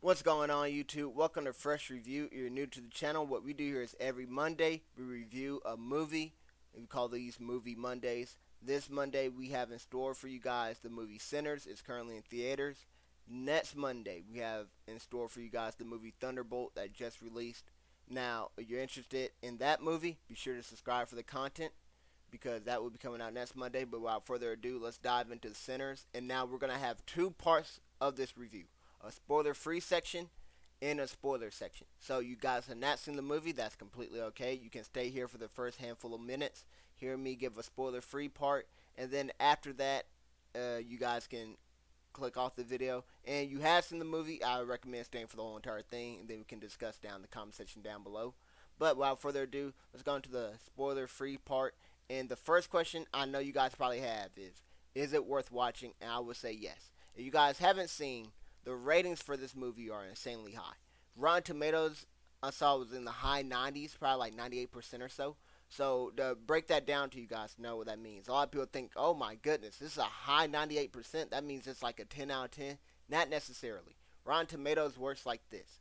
What's going on, YouTube? Welcome to Fresh Review. If you're new to the channel, what we do here is every Monday we review a movie. We call these Movie Mondays. This Monday we have in store for you guys the movie Sinners. It's currently in theaters. Next Monday we have in store for you guys the movie Thunderbolt that just released. Now, if you're interested in that movie, be sure to subscribe for the content because that will be coming out next Monday. But without further ado, let's dive into the Sinners. And now we're going to have two parts of this review, a spoiler free section and a spoiler section. So you guys have not seen the movie, that's completely okay. You can stay here for the first handful of minutes, hear me give a spoiler free part, and then after that, you guys can click off the video. And you have seen the movie, I recommend staying for the whole entire thing, and then we can discuss down in the comment section down below. But without further ado, let's go into the spoiler free part. And the first question I know you guys probably have is it worth watching? And I would say yes. If you guys haven't seen, the ratings for this movie are insanely high. Rotten Tomatoes, I saw was in the high 90s, probably like 98% or so. So to break that down to you guys to know what that means. A lot of people think, oh my goodness, this is a high 98%. That means it's like a 10 out of 10. Not necessarily. Rotten Tomatoes works like this.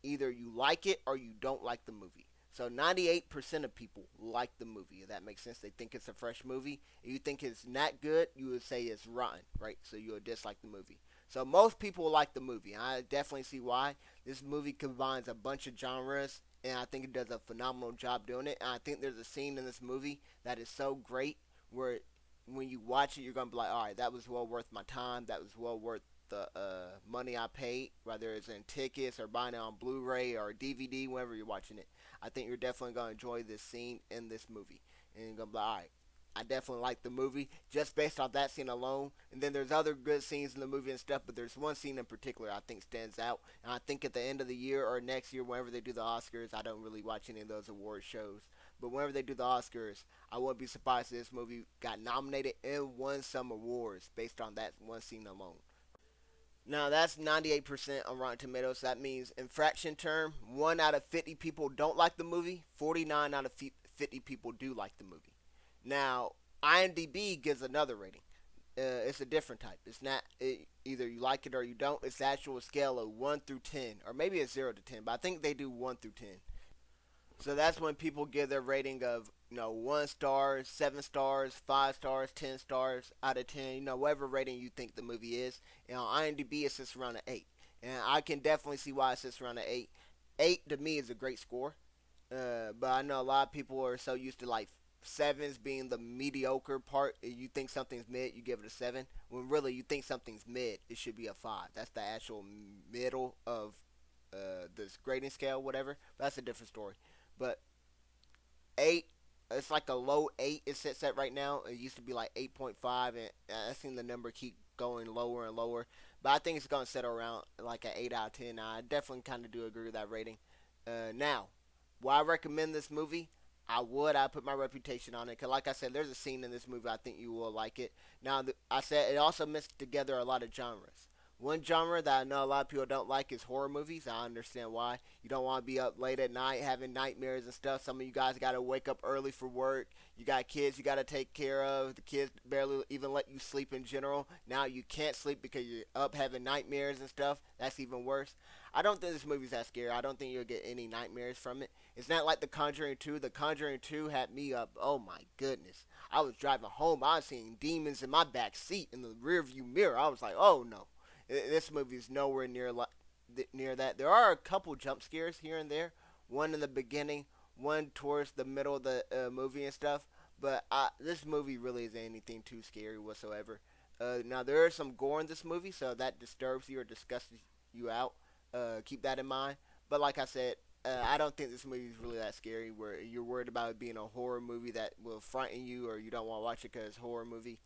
Either you like it or you don't like the movie. So 98% of people like the movie. If that makes sense. They think it's a fresh movie. If you think it's not good, you would say it's rotten, right? So you would dislike the movie. So most people like the movie. I definitely see why. This movie combines a bunch of genres, and I think it does a phenomenal job doing it. And I think there's a scene in this movie that is so great where when you watch it, you're gonna be like, all right, that was well worth my time. That was well worth the money I paid, whether it's in tickets or buying it on Blu-ray or DVD, whenever you're watching it. I think you're definitely gonna enjoy this scene in this movie, and you're gonna be like, all right, I definitely like the movie just based off that scene alone. And then there's other good scenes in the movie and stuff, but there's one scene in particular I think stands out. And I think at the end of the year or next year, whenever they do the Oscars, I don't really watch any of those award shows, but whenever they do the Oscars, I wouldn't be surprised if this movie got nominated and won some awards based on that one scene alone. Now that's 98% on Rotten Tomatoes. So that means in fraction term, 1 out of 50 people don't like the movie. 49 out of 50 people do like the movie. Now, IMDb gives another rating. It's a different type. It's not either you like it or you don't. It's the actual scale of 1 through 10, or maybe it's 0 to 10, but I think they do 1 through 10. So that's when people give their rating of 1 star, 7 stars, 5 stars, 10 stars out of 10. Whatever rating you think the movie is. And on IMDb it sits around an 8, and I can definitely see why it sits around an 8. 8 to me is a great score, but I know a lot of people are so used to like sevens being the mediocre part. If you think something's mid, you give it a 7. When really you think something's mid, it should be a 5. That's the actual middle of this grading scale, whatever. But that's a different story. But 8, it's like a low 8 it sits at right now. It used to be like 8.5, and I've seen the number keep going lower and lower. But I think it's going to settle around like an 8 out of 10. I definitely kind of do agree with that rating. Now, why I recommend this movie? I put my reputation on it because, like I said, there's a scene in this movie I think you will like it. Now, I said it also mixed together a lot of genres. One genre that I know a lot of people don't like is horror movies. I understand why. You don't want to be up late at night having nightmares and stuff. Some of you guys got to wake up early for work. You got kids you got to take care of. The kids barely even let you sleep in general. Now you can't sleep because you're up having nightmares and stuff. That's even worse. I don't think this movie's that scary. I don't think you'll get any nightmares from it. It's not like The Conjuring 2. The Conjuring 2 had me up. Oh my goodness. I was driving home. I was seeing demons in my back seat in the rearview mirror. I was like, oh no. This movie is nowhere near that. There are a couple jump scares here and there. One in the beginning, one towards the middle of the movie and stuff. But this movie really isn't anything too scary whatsoever. Now there is some gore in this movie, so if that disturbs you or disgusts you out, keep that in mind. But like I said, I don't think this movie is really that scary. Where you're worried about it being a horror movie that will frighten you, or you don't want to watch it because it's a horror movie.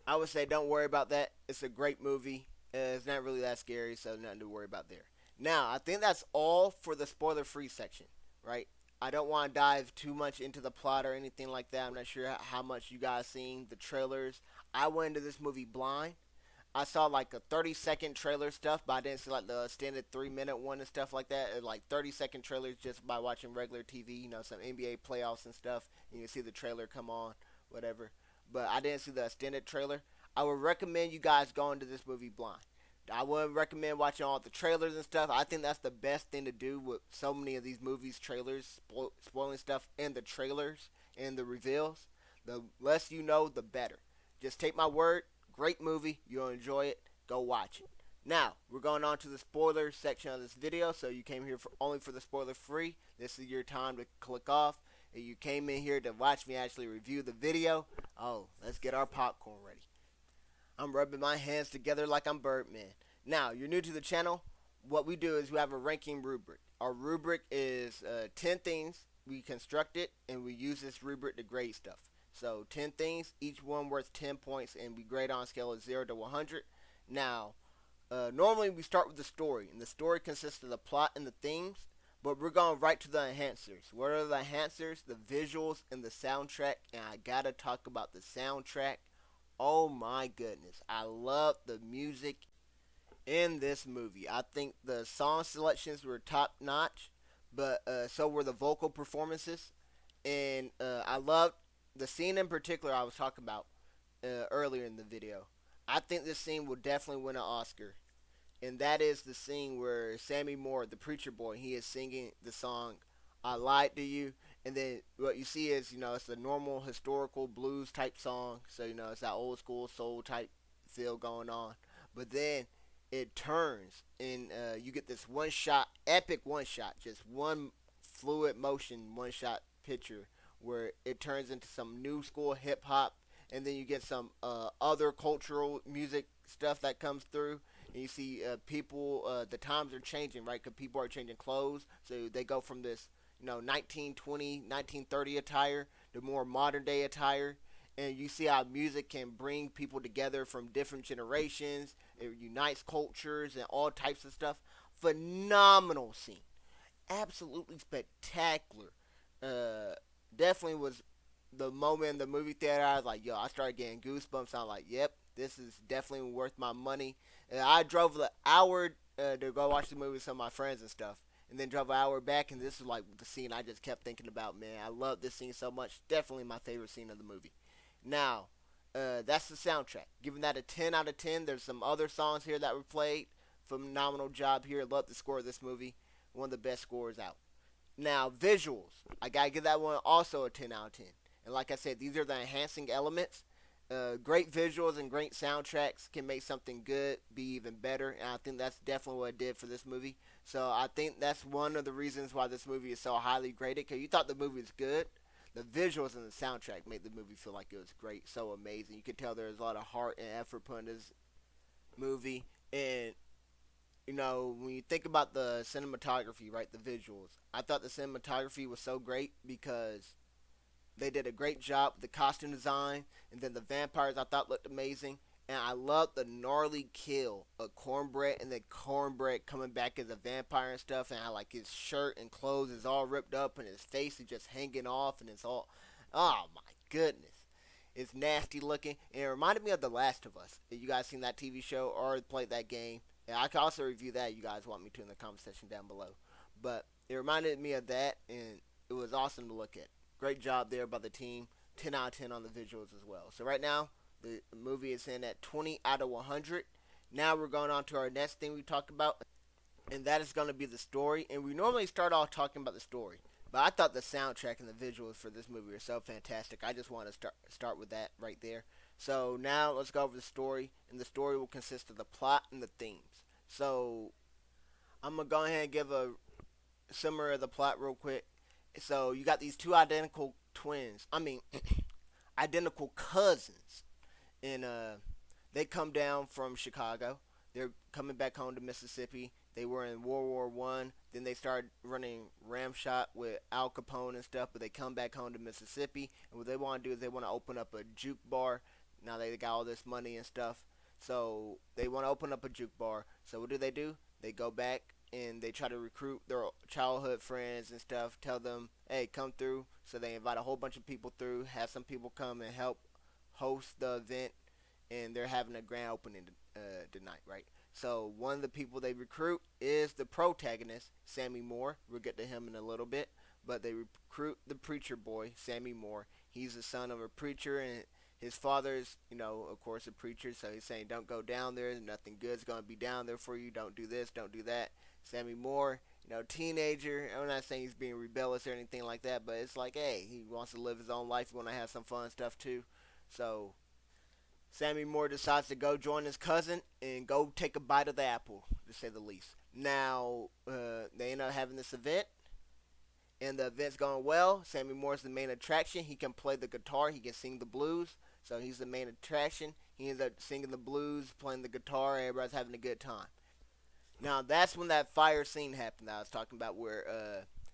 I would say don't worry about that. It's a great movie. It's not really that scary, so nothing to worry about there. Now, I think that's all for the spoiler-free section, right? I don't want to dive too much into the plot or anything like that. I'm not sure how much you guys seen the trailers. I went into this movie blind. I saw like a 30-second trailer stuff, but I didn't see like the extended 3-minute one and stuff like that. Like 30-second trailers just by watching regular TV, some NBA playoffs and stuff. And you see the trailer come on, whatever. But I didn't see the extended trailer. I would recommend you guys go into this movie blind. I wouldn't recommend watching all the trailers and stuff. I think that's the best thing to do with so many of these movies, trailers, spoiling stuff in the trailers and the reveals. The less you know, the better. Just take my word. Great movie. You'll enjoy it. Go watch it. Now, we're going on to the spoiler section of this video. So you came here only for the spoiler free. This is your time to click off. If you came in here to watch me actually review the video, oh, let's get our popcorn ready. I'm rubbing my hands together like I'm Birdman. Now, you're new to the channel. What we do is we have a ranking rubric. Our rubric is 10 things. We construct it, and we use this rubric to grade stuff. So 10 things, each one worth 10 points, and we grade on a scale of 0 to 100. Now, normally we start with the story, and the story consists of the plot and the themes, but we're going right to the enhancers. What are the enhancers? The visuals and the soundtrack, and I gotta talk about the soundtrack. Oh my goodness, I love the music in this movie. I think the song selections were top notch, but so were the vocal performances, and I loved the scene in particular I was talking about earlier in the video. I think this scene will definitely win an Oscar, and that is the scene where Sammy Moore, the preacher boy, he is singing the song "I Lied to You," and then what you see is, it's a normal historical blues type song, so it's that old school soul type feel going on, but then it turns and you get this one shot, epic one shot, just one fluid motion one shot picture where it turns into some new school hip hop, and then you get some other cultural music stuff that comes through, and you see people. The times are changing, right? Because people are changing clothes, so they go from this 1920, 1930 attire to more modern day attire, and you see how music can bring people together from different generations. It unites cultures and all types of stuff. Phenomenal scene, absolutely spectacular. Definitely was the moment in the movie theater. I was like, yo, I started getting goosebumps. I'm like, yep, this is definitely worth my money. I drove the hour to go watch the movie with some of my friends and stuff, and then drove an hour back, and this is like the scene I just kept thinking about. Man, I love this scene so much. Definitely my favorite scene of the movie. Now, that's the soundtrack. Giving that a 10 out of 10. There's some other songs here that were played. Phenomenal job here. Love the score of this movie. One of the best scores out. Now, visuals. I gotta give that one also a 10 out of 10. And like I said, these are the enhancing elements. Great visuals and great soundtracks can make something good be even better, and I think that's definitely what it did for this movie. So I think that's one of the reasons why this movie is so highly graded, because you thought the movie was good. The visuals and the soundtrack made the movie feel like it was great, so amazing. You could tell there was a lot of heart and effort put in this movie, and when you think about the cinematography, right, the visuals, I thought the cinematography was so great because they did a great job with the costume design, and then the vampires I thought looked amazing. And I loved the gnarly kill of Cornbread, and then Cornbread coming back as a vampire and stuff, and how like his shirt and clothes is all ripped up, and his face is just hanging off, and it's all, oh my goodness, it's nasty looking. And it reminded me of The Last of Us. If you guys seen that TV show or played that game, and I can also review that. You guys want me to in the comment section down below. But it reminded me of that, and it was awesome to look at. Great job there by the team. 10 out of 10 on the visuals as well. So right now, the movie is in at 20 out of 100. Now we're going on to our next thing we talked about, and that is going to be the story. And we normally start off talking about the story, but I thought the soundtrack and the visuals for this movie are so fantastic. I just want to start with that right there. So now let's go over the story, and the story will consist of the plot and the themes. So I'm going to go ahead and give a summary of the plot real quick. So you got these two identical twins. I mean, identical cousins, and they come down from Chicago. They're coming back home to Mississippi. They were in World War I. Then they started running ramshot with Al Capone and stuff. But they come back home to Mississippi, and what they want to do is they want to open up a juke bar. Now they got all this money and stuff, so they want to open up a juke bar. So what do? They go back and they try to recruit their childhood friends and stuff, tell them, hey, come through. So they invite a whole bunch of people through, have some people come and help host the event, and they're having a grand opening tonight, right? So one of the people they recruit is the protagonist, Sammy Moore. We'll get to him in a little bit, but they recruit the preacher boy, Sammy Moore. He's the son of a preacher, and his father's, of course, a preacher, so he's saying, don't go down there. Nothing good's going to be down there for you. Don't do this. Don't do that. Sammy Moore, teenager. I'm not saying he's being rebellious or anything like that, but it's like, hey, he wants to live his own life. He want to have some fun stuff too. So Sammy Moore decides to go join his cousin and go take a bite of the apple, to say the least. Now, they end up having this event, and the event's going well. Sammy Moore's the main attraction. He can play the guitar. He can sing the blues. So he's the main attraction. He ends up singing the blues, playing the guitar. Everybody's having a good time. Now, that's when that fire scene happened that I was talking about, where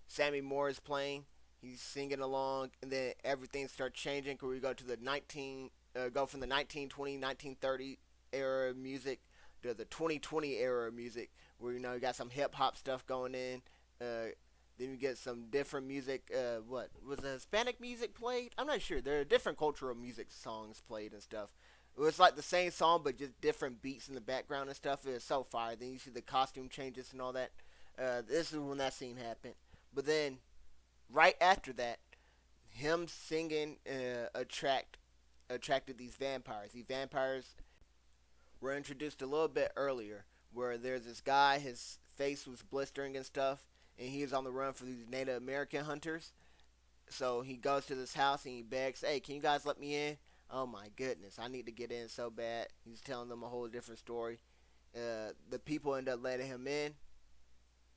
Sammy Moore is playing. He's singing along, and then everything starts changing. We go to go from the 1920, 1930 era of music to the 2020 era of music, where you got some hip hop stuff going in. Then you get some different music. What was the Hispanic music played? I'm not sure. There are different cultural music songs played and stuff. It was like the same song, but just different beats in the background and stuff. It was so fire. Then you see the costume changes and all that. This is when that scene happened. But then, right after that, him singing attracted these vampires. These vampires were introduced a little bit earlier, where there's this guy, his face was blistering and stuff, and he was on the run for these Native American hunters. So he goes to this house and he begs, hey, can you guys let me in? Oh my goodness, I need to get in so bad. He's telling them a whole different story. The people end up letting him in,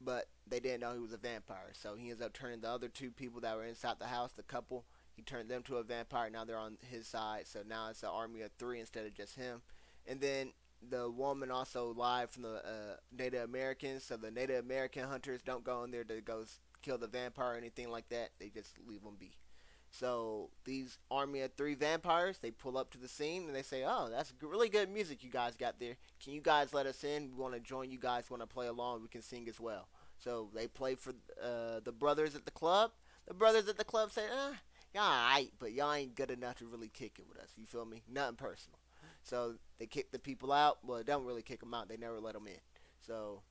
but they didn't know he was a vampire. So he ends up turning the other two people that were inside the house, the couple, he turned them to a vampire. Now they're on his side. So now it's an army of 3 instead of just him. And then the woman also lied from the Native Americans. So the Native American hunters don't go in there to go kill the vampire or anything like that. They just leave them be. So these army of 3 vampires, they pull up to the scene and they say, oh, that's really good music you guys got there. Can you guys let us in? We want to join you guys. Want to play along. We can sing as well. So they play for the brothers at the club. The brothers at the club say, y'all alright, but y'all ain't good enough to really kick it with us. You feel me? Nothing personal. So they kick the people out. Well, they don't really kick them out. They never let them in. So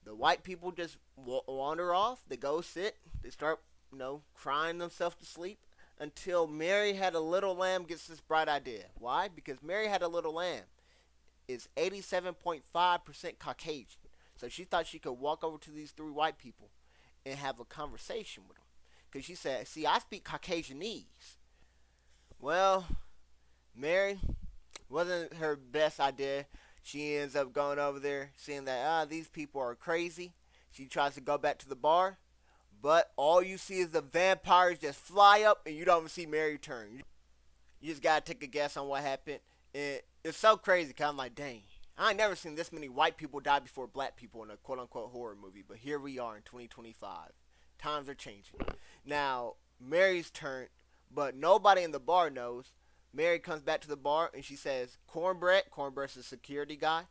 the white people just wander off. They go sit. They start, crying themselves to sleep until Mary Had a Little Lamb gets this bright idea. Why? Because Mary Had a Little Lamb is 87.5% Caucasian. So she thought she could walk over to these 3 white people and have a conversation with them. Because she said, see, I speak Caucasianese. Well, Mary, wasn't her best idea. She ends up going over there, seeing that, these people are crazy. She tries to go back to the bar, but all you see is the vampires just fly up, and you don't even see Mary turn. You just gotta take a guess on what happened. And it's so crazy, because I'm like, dang, I ain't never seen this many white people die before black people in a quote-unquote horror movie, but here we are in 2025. Times are changing. Now, Mary's turn, but nobody in the bar knows. Mary comes back to the bar and she says, Cornbread's the security guy,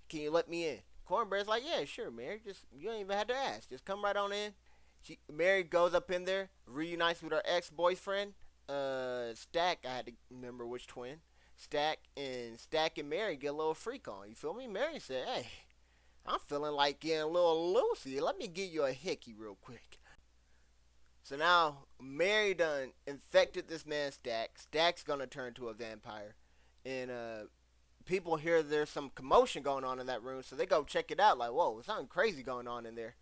can you let me in? Cornbread's like, yeah, sure, Mary. You ain't even had to ask. Just come right on in. Mary goes up in there, reunites with her ex-boyfriend, Stack. I had to remember which twin. Stack and Mary get a little freak on. You feel me? Mary said, hey, I'm feeling like getting a little loosey. Let me give you a hickey real quick. So now Mary done infected this man Stack. Stack's gonna turn to a vampire, and people hear there's some commotion going on in that room, so they go check it out. Like, whoa, there's something crazy going on in there.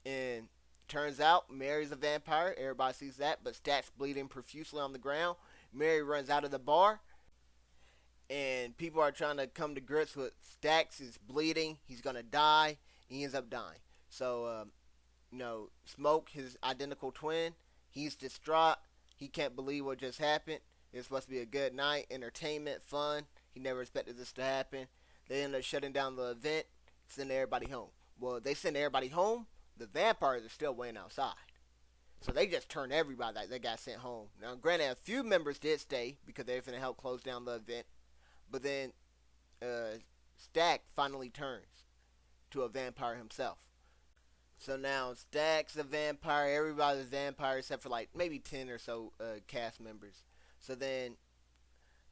And turns out Mary's a vampire. Everybody sees that, but Stack's bleeding profusely on the ground. Mary runs out of the bar, and people are trying to come to grips with Stack's is bleeding. He's gonna die. He ends up dying. So Smoke, his identical twin, he's distraught. He can't believe what just happened. It's supposed to be a good night, entertainment, fun. He never expected this to happen. They end up shutting down the event, sending everybody home. Well, they send everybody home. The vampires are still waiting outside. So they just turned everybody that they got sent home. Now, granted, a few members did stay because they were going to help close down the event. But then Stack finally turns to a vampire himself. So now Stack's a vampire. Everybody's a vampire except for like maybe 10 or so cast members. So then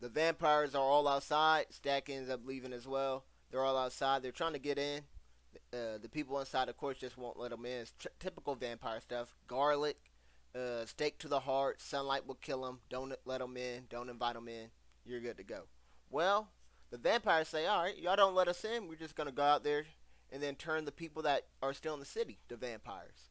the vampires are all outside. Stack ends up leaving as well. They're all outside. They're trying to get in. The people inside, of course, just won't let them in. It's typical vampire stuff. Garlic, stake to the heart. Sunlight will kill them. Don't let them in. Don't invite them in. you're good to go. Well, the vampires say, all right, y'all don't let us in. We're just gonna go out there and then turn the people that are still in the city to vampires.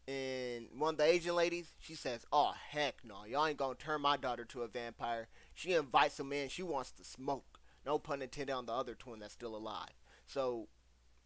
And one of the Asian ladies, she says, "Oh heck no, y'all ain't gonna turn my daughter to a vampire." She invites him in. She wants to smoke. No pun intended on the other twin that's still alive. So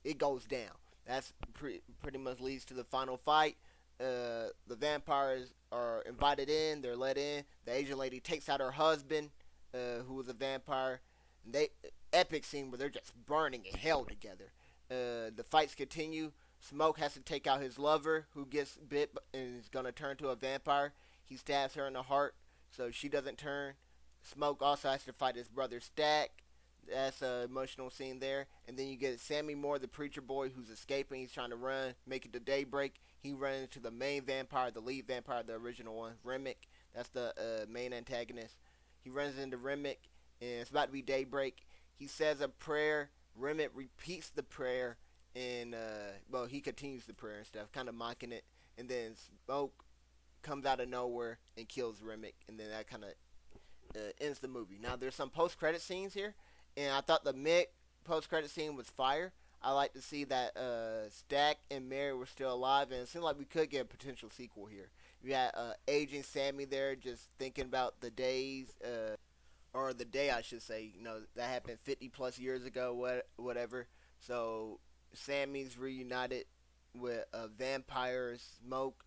it goes down. That's pretty much leads to the final fight. The vampires are invited in. They're let in. The Asian lady takes out her husband, who was a vampire. And they epic scene where they're just burning in hell together. The fights continue. Smoke has to take out his lover, who gets bit and is gonna turn to a vampire. He stabs her in the heart, so she doesn't turn. Smoke also has to fight his brother Stack. That's an emotional scene there. And then you get Sammy Moore, the preacher boy, who's escaping. He's trying to run, make it to daybreak. He runs into the main vampire, the lead vampire, the original one, Remick. That's the main antagonist. He runs into Remick, and it's about to be daybreak. He says a prayer. Remick repeats the prayer, and well, he continues the prayer and stuff, kind of mocking it. And then Smoke comes out of nowhere and kills Remick, and then that kind of ends the movie. Now, there's some post-credit scenes here, and I thought the mid post-credit scene was fire. I like to see that Stack and Mary were still alive, and it seemed like we could get a potential sequel here. We had aging Sammy there, just thinking about the days, or the day I should say, that happened 50 plus years ago, whatever. So Sammy's reunited with vampire Smoke.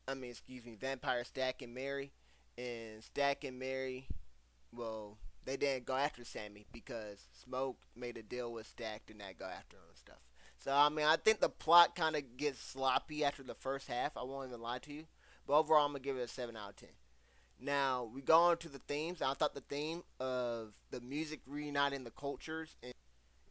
Excuse me, vampire Stack and Mary, and Stack and Mary. Well, they didn't go after Sammy because Smoke made a deal with Stack to not go after him and stuff. So I think the plot kind of gets sloppy after the first half. I won't even lie to you, but overall, I'm gonna give it a 7 out of 10. Now we go on to the themes. I thought the theme of the music reuniting the cultures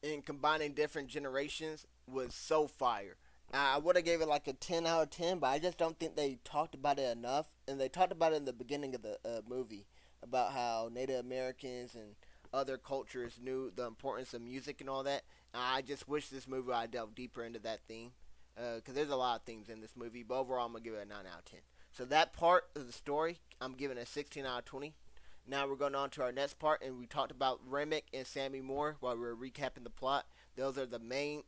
and combining different generations was so fire. I would have gave it like a 10 out of 10, but I just don't think they talked about it enough. And they talked about it in the beginning of the movie about how Native Americans and other cultures knew the importance of music and all that. I just wish this movie I delved deeper into that theme, because there's a lot of themes in this movie. But overall, I'm gonna give it a 9 out of 10. So that part of the story, I'm giving a 16 out of 20. Now we're going on to our next part, and we talked about Remick and Sammy Moore while we were recapping the plot. Those are the main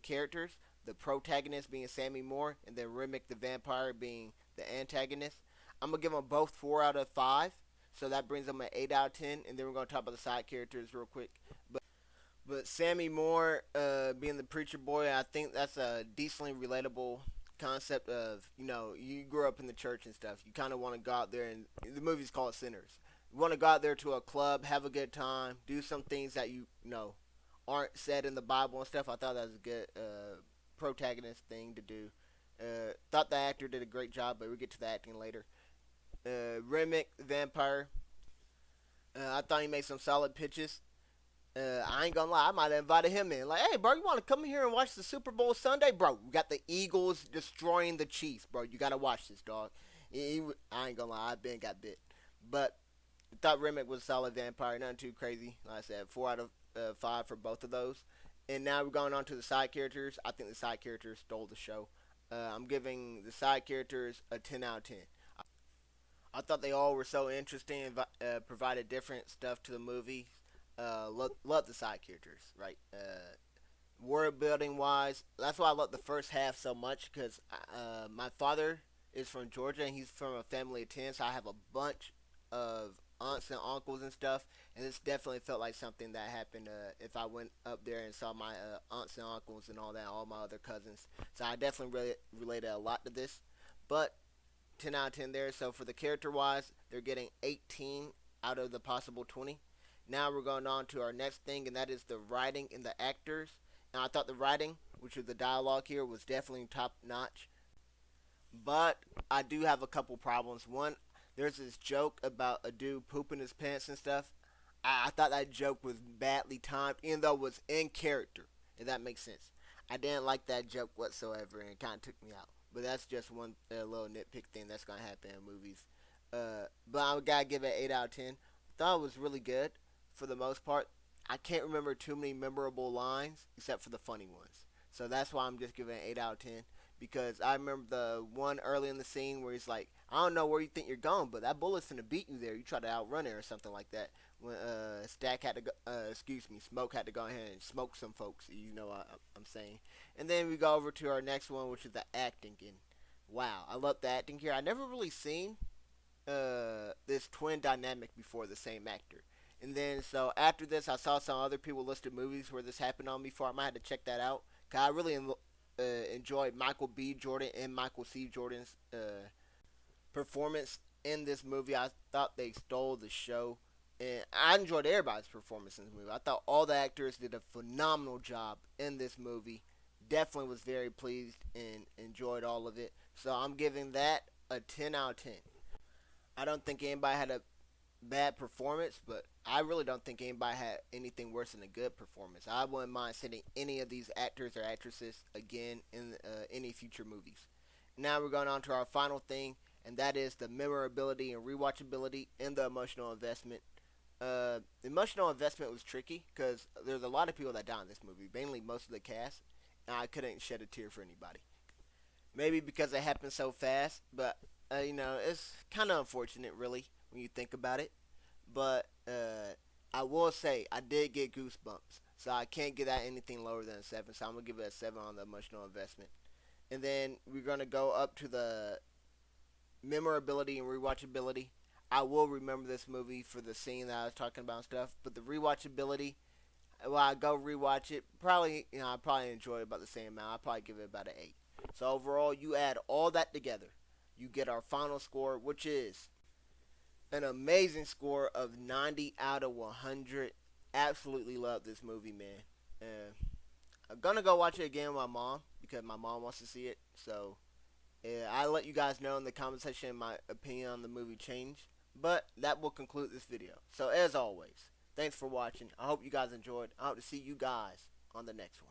characters. The protagonist being Sammy Moore, and then Remick the vampire being the antagonist. I'm gonna give them both 4 out of 5, so that brings them an 8 out of 10. And then we're gonna talk about the side characters real quick. But Sammy Moore, being the preacher boy, I think that's a decently relatable concept of, you grew up in the church and stuff. You kind of want to go out there, and the movie's called Sinners. You want to go out there to a club, have a good time, do some things that aren't said in the Bible and stuff. I thought that was a good protagonist thing to do. Thought the actor did a great job, but we'll get to the acting later. Remick, the vampire, I thought he made some solid pitches. I ain't gonna lie, I might have invited him in. Like, hey, bro, you want to come here and watch the Super Bowl Sunday? Bro, we got the Eagles destroying the Chiefs, bro. You gotta watch this, dog. I ain't gonna lie, I been got bit. But I thought Remick was a solid vampire, nothing too crazy. Like I said, 4 out of 5 for both of those. And now we're going on to the side characters. I think the side characters stole the show. I'm giving the side characters a 10 out of 10. I thought they all were so interesting and provided different stuff to the movie. Love the side characters, right? World building wise, that's why I love the first half so much, because my father is from Georgia and he's from a family of 10, so I have a bunch of aunts and uncles and stuff, and this definitely felt like something that happened if I went up there and saw my aunts and uncles and all that, all my other cousins. So I definitely really related a lot to this, but 10 out of 10 there. So for the character wise, they're getting 18 out of the possible 20. Now we're going on to our next thing, and that is the writing and the actors. Now I thought the writing, which was the dialogue here, was definitely top notch, but I do have a couple problems. One, there's this joke about a dude pooping his pants and stuff. I thought that joke was badly timed, even though it was in character, if that makes sense. I didn't like that joke whatsoever, and it kind of took me out. But that's just one little nitpick thing that's going to happen in movies. But I gotta give it 8 out of 10. I thought it was really good for the most part. I can't remember too many memorable lines except for the funny ones. So that's why I'm just giving it 8 out of 10. Because I remember the one early in the scene where he's like, I don't know where you think you're going, but that bullet's gonna beat you there. You try to outrun it or something like that. When Stack had to go, Smoke had to go ahead and smoke some folks. You know what I'm saying. And then we go over to our next one, which is the acting. And wow, I love the acting here. I never really seen this twin dynamic before, the same actor. And then so after this, I saw some other people listed movies where this happened on before. I might have to check that out. Cause I really enjoyed Michael B. Jordan and Michael C. Jordan's performance in this movie. I thought they stole the show, and I enjoyed everybody's performance in this movie. I thought all the actors did a phenomenal job in this movie. Definitely was very pleased and enjoyed all of it. So I'm giving that a 10 out of 10. I don't think anybody had a bad performance, but I really don't think anybody had anything worse than a good performance. I wouldn't mind seeing any of these actors or actresses again in any future movies. Now we're going on to our final thing, and that is the memorability and rewatchability and the emotional investment. The emotional investment was tricky because there's a lot of people that died in this movie, mainly most of the cast, and I couldn't shed a tear for anybody. Maybe because it happened so fast, but it's kind of unfortunate, really, when you think about it. But I will say I did get goosebumps, so I can't give that anything lower than a 7. So I'm gonna give it a 7 on the emotional investment. And then we're gonna go up to the memorability and rewatchability. I will remember this movie for the scene that I was talking about and stuff, but the rewatchability, well, I go rewatch it. Probably, I probably enjoy it about the same amount. I'll probably give it about an 8. So overall, you add all that together, you get our final score, which is an amazing score of 90 out of 100. Absolutely love this movie, man. I'm gonna go watch it again with my mom because my mom wants to see it. So I'll let you guys know in the comment section my opinion on the movie changed. But that will conclude this video. So as always, thanks for watching. I hope you guys enjoyed. I hope to see you guys on the next one.